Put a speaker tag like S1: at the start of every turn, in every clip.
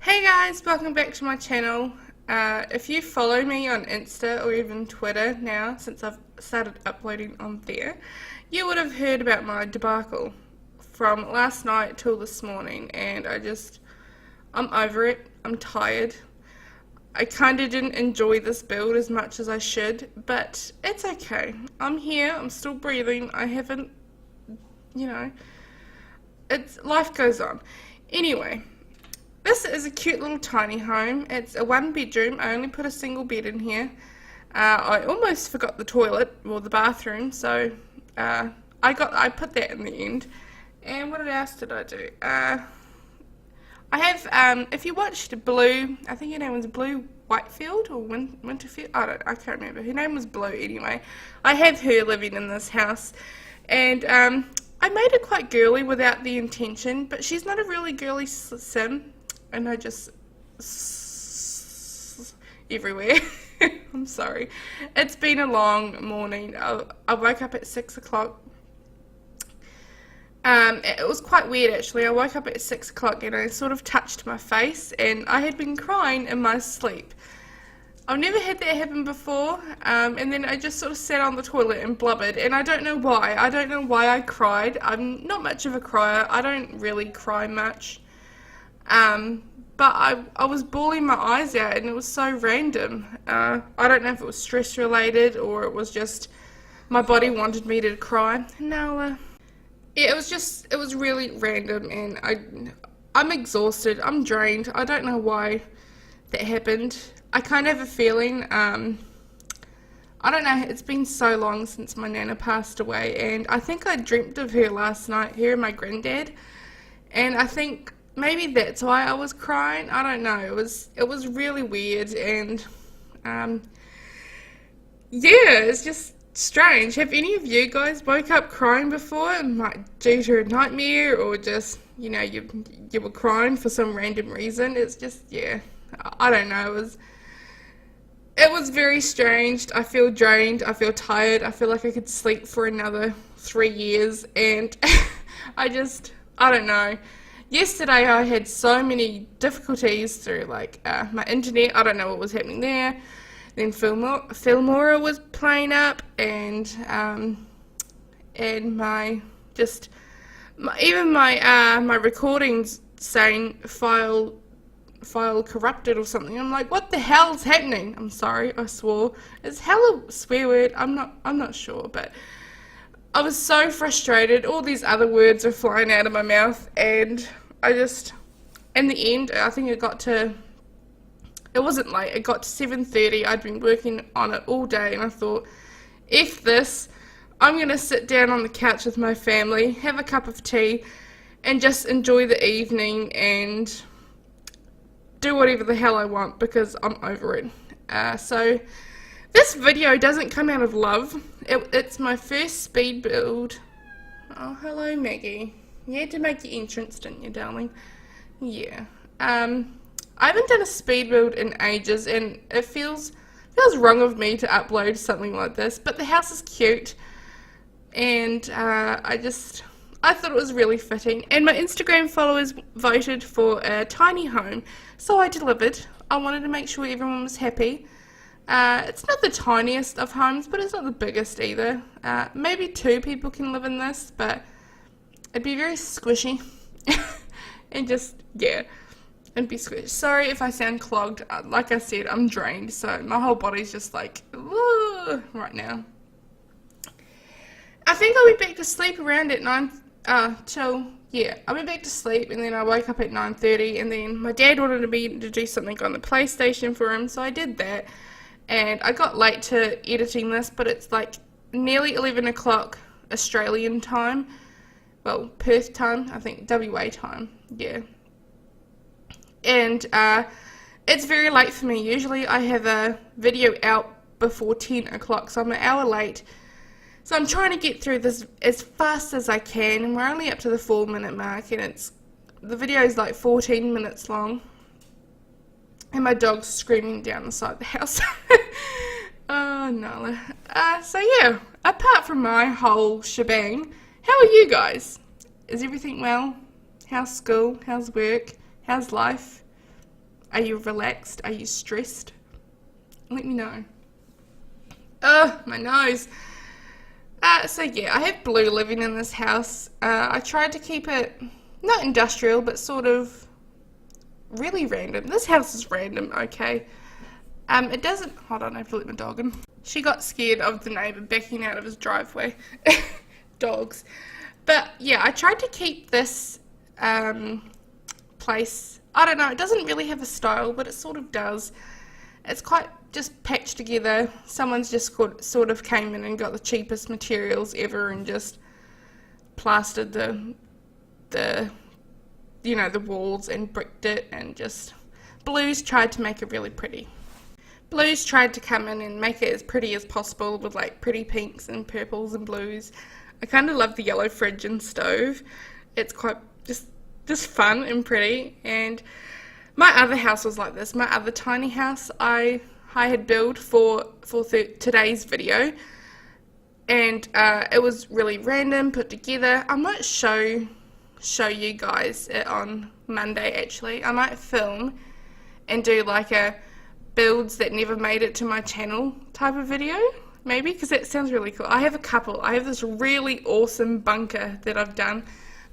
S1: Hey guys, welcome back to my channel. If you follow me on Insta or even Twitter now, since I've started uploading on there, you would have heard about my debacle from last night till this morning, and I'm over it. I'm tired. I kind of didn't enjoy this build as much as I should, but it's okay. I'm here, I'm still breathing, I haven't, life goes on. Anyway. This is a cute little tiny home. It's a one bedroom. I only put a single bed in here. I almost forgot the toilet, or the bathroom, so I put that in the end. And what else did I do? I have, if you watched Blue, I think her name was Blue Whitefield or Winterfield, I can't remember. Her name was Blue anyway. I have her living in this house, and I made her quite girly without the intention, but she's not a really girly sim. And I just everywhere. I'm sorry. It's been a long morning. I woke up at 6 o'clock. It was quite weird actually. I woke up at 6 o'clock and I sort of touched my face, and I had been crying in my sleep. I've never had that happen before, and then I just sort of sat on the toilet and blubbered, and I don't know why. I don't know why I cried. I'm not much of a crier. I don't really cry much. But I was bawling my eyes out, and it was so random. I don't know if it was stress related or it was just my body wanted me to cry. No, yeah, it was really random, and I'm exhausted. I'm drained. I don't know why that happened. I kind of have a feeling, I don't know, it's been so long since my nana passed away, and I think I dreamt of her last night, her and my granddad, and I think maybe that's why I was crying. I don't know. It was really weird, and yeah, it's just strange. Have any of you guys woke up crying before, due to a nightmare, or just you were crying for some random reason? It's just, yeah, I don't know. It was very strange. I feel drained. I feel tired. I feel like I could sleep for another 3 years, and I don't know. Yesterday I had so many difficulties through my internet. I don't know what was happening there. Then Filmora was playing up, and my recordings saying file corrupted or something. I'm like, what the hell's happening? I'm sorry, I swore. Is hell a swear word? I'm not sure, but I was so frustrated. All these other words are flying out of my mouth, and in the end, I think it wasn't late, it got to 7:30, I'd been working on it all day, and I thought, F this, I'm going to sit down on the couch with my family, have a cup of tea, and just enjoy the evening, and do whatever the hell I want, because I'm over it. So, this video doesn't come out of love. It's my first speed build. Oh, hello Maggie. You had to make your entrance, didn't you, darling? Yeah. I haven't done a speed build in ages, and it feels wrong of me to upload something like this, but the house is cute, and I thought it was really fitting, and my Instagram followers voted for a tiny home, so I delivered. I wanted to make sure everyone was happy. It's not the tiniest of homes, but it's not the biggest either. Maybe 2 people can live in this, but it'd be very squishy, and it'd be squishy. Sorry if I sound clogged. Like I said, I'm drained, so my whole body's just like, right now. I think I went back to sleep around at 9, I went back to sleep, and then I woke up at 9:30, and then my dad wanted me to do something on the PlayStation for him, so I did that, and I got late to editing this, but it's like nearly 11 o'clock Australian time. Well, Perth time, I think, WA time, yeah. And it's very late for me. Usually I have a video out before 10 o'clock, so I'm an hour late. So I'm trying to get through this as fast as I can, and we're only up to the 4-minute mark, and the video is like 14 minutes long. And my dog's screaming down the side of the house. Oh, no. So yeah, apart from my whole shebang, how are you guys? Is everything well? How's school? How's work? How's life? Are you relaxed? Are you stressed? Let me know. My nose. So yeah, I have Blue living in this house. I tried to keep it not industrial, but sort of really random. This house is random, okay. It doesn't, hold on, I have to let my dog in. She got scared of the neighbour backing out of his driveway. Dogs. But yeah, I tried to keep this place, I don't know, it doesn't really have a style, but it sort of does. It's quite just patched together. Someone's just sort of came in and got the cheapest materials ever and just plastered the walls and bricked it, and just Blue's tried to make it really pretty. Blue's tried to come in and make it as pretty as possible with like pretty pinks and purples and blues. I kind of love the yellow fridge and stove. It's quite just fun and pretty. And my other house was like this. My other tiny house I had built for today's video, and it was really random, put together. I might show you guys it on Monday. Actually, I might film and do like a builds that never made it to my channel type of video, maybe, because that sounds really cool. I have a couple. I have this really awesome bunker that I've done,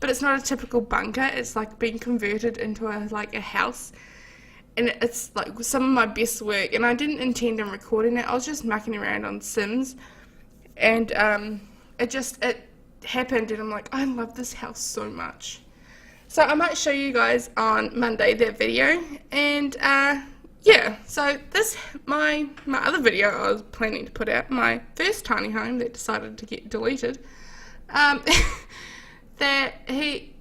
S1: but it's not a typical bunker. It's like being converted into a house, and it's like some of my best work, and I didn't intend on recording it. I was just mucking around on Sims, and it happened, and I'm like, I love this house so much. So I might show you guys on Monday that video. And yeah, so this my other video I was planning to put out, my first tiny home that decided to get deleted. That he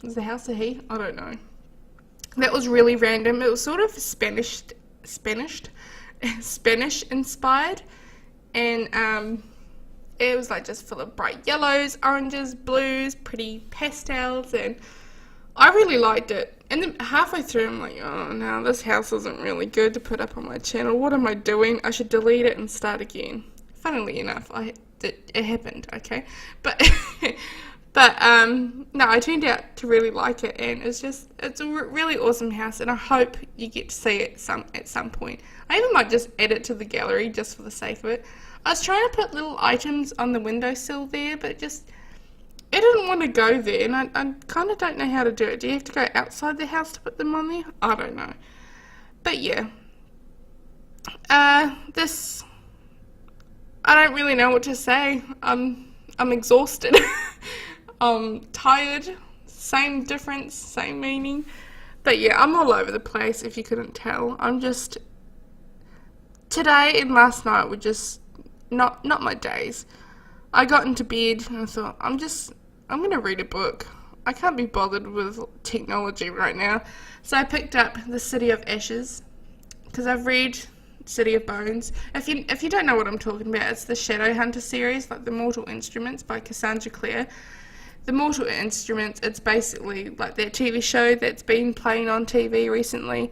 S1: is the house a he? I don't know. That was really random. It was sort of Spanish inspired, and it was like just full of bright yellows, oranges, blues, pretty pastels, and I really liked it. And then halfway through I'm like, oh no, this house isn't really good to put up on my channel. What am I doing? I should delete it and start again. Funnily enough, it happened, okay? But no, I turned out to really like it, and it's a really awesome house, and I hope you get to see it at some point. I even might just add it to the gallery just for the sake of it. I was trying to put little items on the windowsill there, but it didn't want to go there, and I kind of don't know how to do it. Do you have to go outside the house to put them on there? I don't know. But yeah. I don't really know what to say. I'm exhausted. I'm tired. Same difference, same meaning. But yeah, I'm all over the place, if you couldn't tell. Today and last night were just not my days. I got into bed and I thought, I'm going to read a book. I can't be bothered with technology right now. So I picked up The City of Ashes, because I've read City of Bones. If you don't know what I'm talking about, it's the Shadowhunter series, like the Mortal Instruments by Cassandra Clare. The Mortal Instruments, it's basically like that TV show that's been playing on TV recently.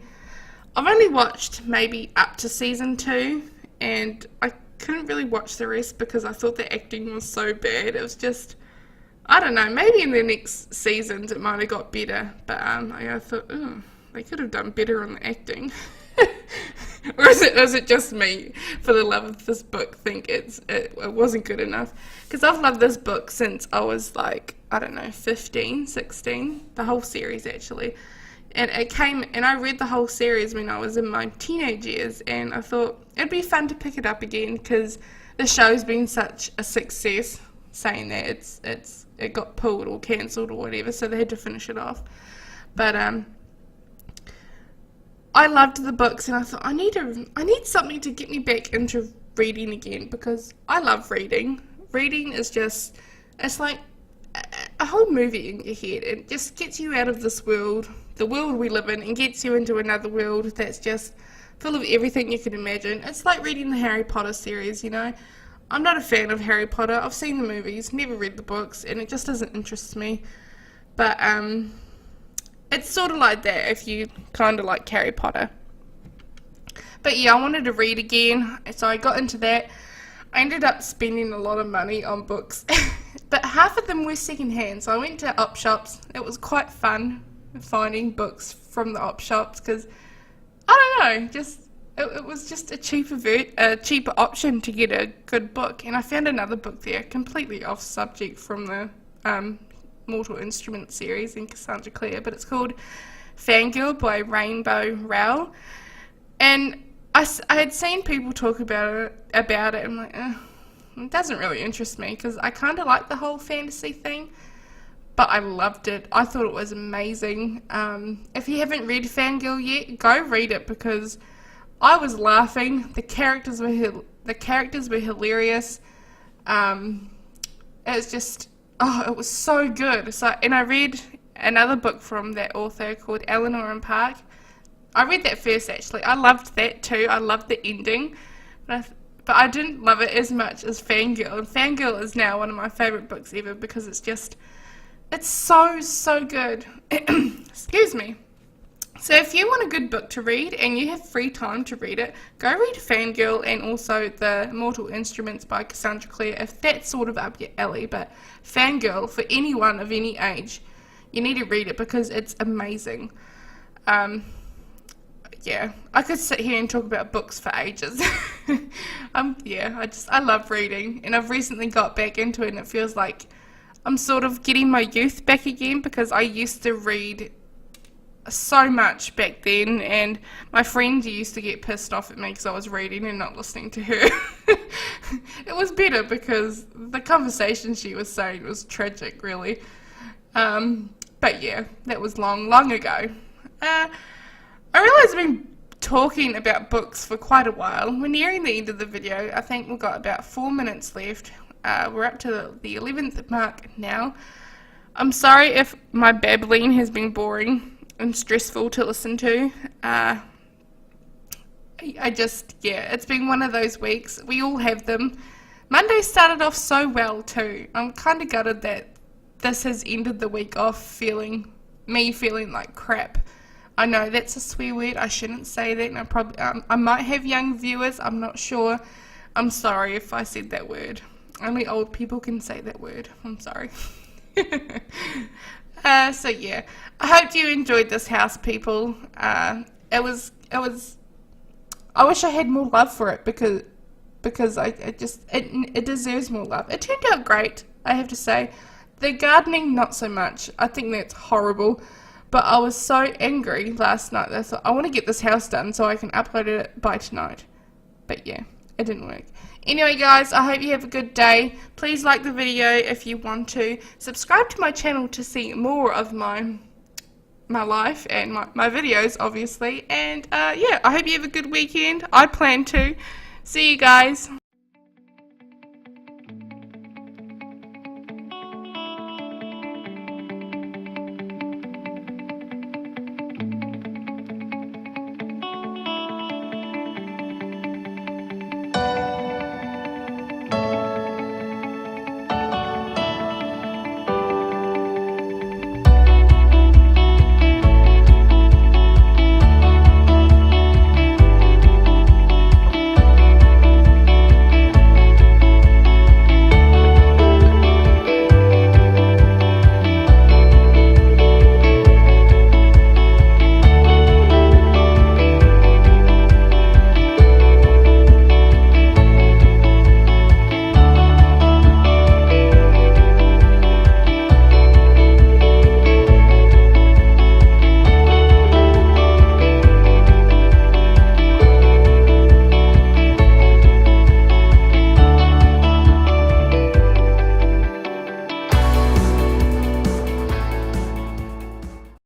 S1: I've only watched maybe up to season 2, and I couldn't really watch the rest because I thought the acting was so bad. It was just, I don't know, maybe in the next seasons it might have got better, but I thought, oh, they could have done better on the acting. Or is it just me, for the love of this book, think it wasn't good enough? Because I've loved this book since I was like, I don't know, 15, 16, the whole series actually. And I read the whole series when I was in my teenage years, and I thought it'd be fun to pick it up again because the show's been such a success, saying that it got pulled or cancelled or whatever, so they had to finish it off. But I loved the books, and I thought I need something to get me back into reading again, because I love reading. Reading is just, it's like a whole movie in your head. It just gets you out of this world, the world we live in, and gets you into another world that's just full of everything you can imagine. It's like reading the Harry Potter series, you know. I'm not a fan of Harry Potter. I've seen the movies, never read the books, and it just doesn't interest me. But it's sort of like that if you kind of like Harry Potter. But yeah, I wanted to read again, so I got into that. I ended up spending a lot of money on books, but half of them were secondhand, so I went to op shops. It was quite fun finding books from the op shops, because I don't know, just it was just a cheaper option to get a good book, and I found another book there, completely off subject from the Mortal Instruments series in Cassandra Clare, but it's called Fangirl by Rainbow Rowell, and I had seen people talk about it. I'm like, it doesn't really interest me because I kind of like the whole fantasy thing, but I loved it. I thought it was amazing. If you haven't read Fangirl yet, go read it because I was laughing. The characters were hilarious. It's just, it was so good. And I read another book from that author called Eleanor and Park. I read that first actually. I loved that too. I loved the ending, but I didn't love it as much as Fangirl. And Fangirl is now one of my favourite books ever because it's so good. Excuse me. So if you want a good book to read and you have free time to read it, go read Fangirl and also the Mortal Instruments by Cassandra Clare if that's sort of up your alley. But Fangirl, for anyone of any age, you need to read it because it's amazing. Yeah, I could sit here and talk about books for ages. I love reading, and I've recently got back into it, and it feels like I'm sort of getting my youth back again because I used to read so much back then, and my friend used to get pissed off at me because I was reading and not listening to her. It was better because the conversation she was saying was tragic, really. But yeah, that was long ago. I realise I've been talking about books for quite a while. We're nearing the end of the video. I think we've got about 4 minutes left. We're up to the 11th mark now. I'm sorry if my babbling has been boring and stressful to listen to. It's been one of those weeks. We all have them. Monday started off so well too. I'm kind of gutted that this has ended the week off feeling like crap. I know that's a swear word. I shouldn't say that, and I might have young viewers. I'm not sure. I'm sorry if I said that word. Only old people can say that word. I'm sorry. So yeah, I hope you enjoyed this house, people. It was. I wish I had more love for it because it deserves more love. It turned out great, I have to say. The gardening, not so much. I think that's horrible. But I was so angry last night that I thought, I want to get this house done so I can upload it by tonight. But yeah, it didn't work. Anyway guys, I hope you have a good day. Please like the video if you want to. Subscribe to my channel to see more of my life and my videos, obviously. And yeah, I hope you have a good weekend. I plan to. See you guys.